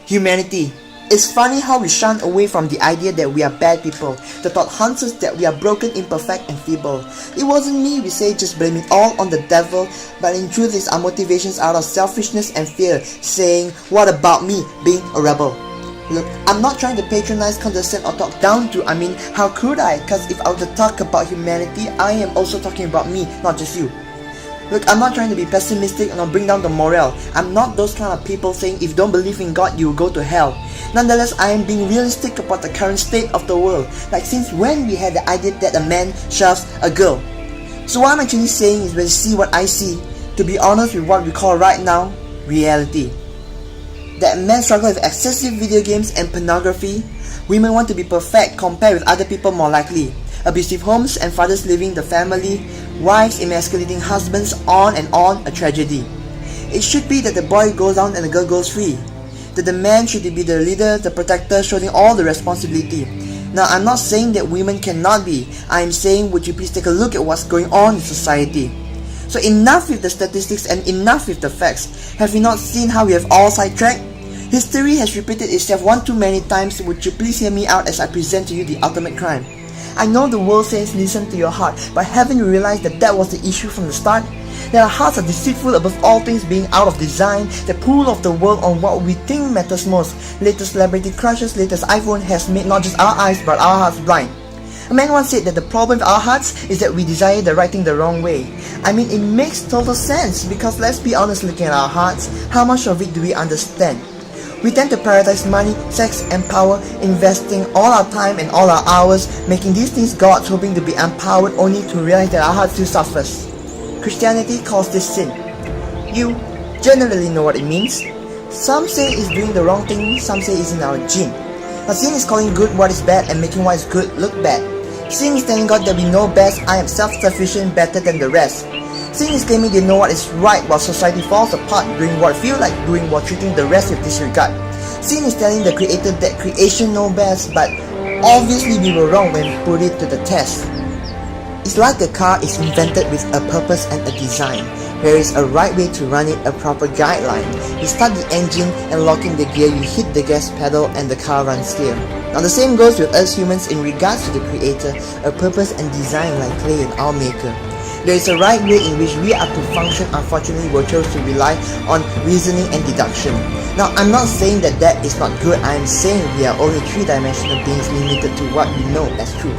Humanity. It's funny how we shun away from the idea that we are bad people. The thought haunts us that we are broken, imperfect, and feeble. It wasn't me, we say, just blame it all on the devil, but in truth it's our motivations out of selfishness and fear, saying, what about me being a rebel? Look, I'm not trying to patronize, condescend, or talk down to, how could I? Cause if I were to talk about humanity, I am also talking about me, not just you. Look, I'm not trying to be pessimistic or bring down the morale. I'm not those kind of people saying if you don't believe in God, you will go to hell. Nonetheless, I am being realistic about the current state of the world. Like since when we had the idea that a man shoves a girl. So what I'm actually saying is when you see what I see, to be honest with what we call right now, reality. That men struggle with excessive video games and pornography. Women want to be perfect compared with other people more likely. Abusive homes and fathers leaving the family, wives emasculating husbands, on, a tragedy. It should be that the boy goes down and the girl goes free. That the man should be the leader, the protector, shouldering all the responsibility. Now I'm not saying that women cannot be, I'm saying would you please take a look at what's going on in society. So enough with the statistics and enough with the facts. Have you not seen how we have all sidetracked? History has repeated itself one too many times. Would you please hear me out as I present to you the ultimate crime? I know the world says listen to your heart, but haven't you realized that that was the issue from the start? That our hearts are deceitful above all things, being out of design, that pull of the world on what we think matters most. Latest celebrity crushes, latest iPhone has made not just our eyes but our hearts blind. A man once said that the problem with our hearts is that we desire the right thing the wrong way. It makes total sense because let's be honest, looking at our hearts, how much of it do we understand? We tend to prioritize money, sex, and power, investing all our time and all our hours, making these things gods, hoping to be empowered only to realize that our heart still suffers. Christianity calls this sin. You generally know what it means. Some say it's doing the wrong thing, some say it's in our gene. But sin is calling good what is bad and making what is good look bad. Sin is telling God that we know best, I am self-sufficient, better than the rest. Sin is claiming they know what is right while society falls apart, doing what feel like doing while treating the rest with disregard. Sin is telling the Creator that creation knows best, but obviously we were wrong when we put it to the test. It's like a car is invented with a purpose and a design. There is a right way to run it, a proper guideline. You start the engine and lock in the gear, you hit the gas pedal and the car runs clear. Now the same goes with us humans in regards to the Creator, a purpose and design like clay and our Maker. There is a right way in which we are to function. Unfortunately, we chose to rely on reasoning and deduction. Now, I'm not saying that that is not good. I am saying we are only three-dimensional beings limited to what we know as truth.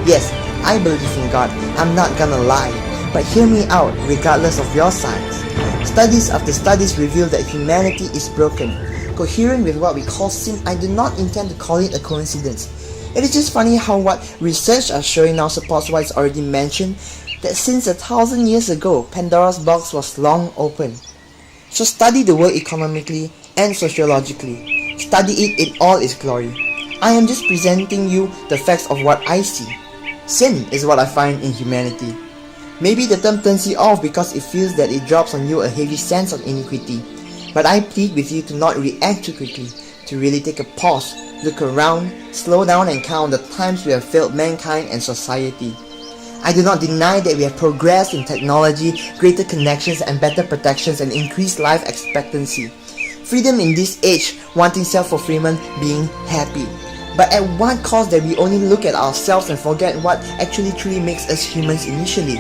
Yes, I believe in God. I'm not gonna lie. But hear me out, regardless of your science. Studies after studies reveal that humanity is broken. Coherent with what we call sin, I do not intend to call it a coincidence. It is just funny how what research are showing now supports what is already mentioned, that since 1,000 years ago, Pandora's box was long open. So study the world economically and sociologically. Study it in all its glory. I am just presenting you the facts of what I see. Sin is what I find in humanity. Maybe the term turns you off because it feels that it drops on you a heavy sense of iniquity. But I plead with you to not react too quickly, to really take a pause, look around, slow down and count the times we have failed mankind and society. I do not deny that we have progressed in technology, greater connections and better protections and increased life expectancy. Freedom in this age, wanting self-fulfillment, being happy. But at what cost that we only look at ourselves and forget what actually truly makes us humans initially?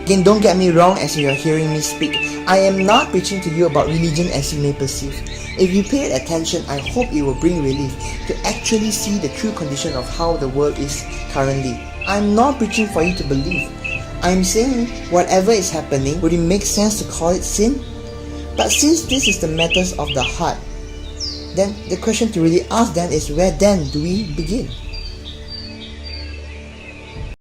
Again, don't get me wrong as you are hearing me speak. I am not preaching to you about religion as you may perceive. If you pay attention, I hope it will bring relief to actually see the true condition of how the world is currently. I'm not preaching for you to believe. I'm saying whatever is happening, would it make sense to call it sin? But since this is the matters of the heart, then the question to really ask then is where then do we begin?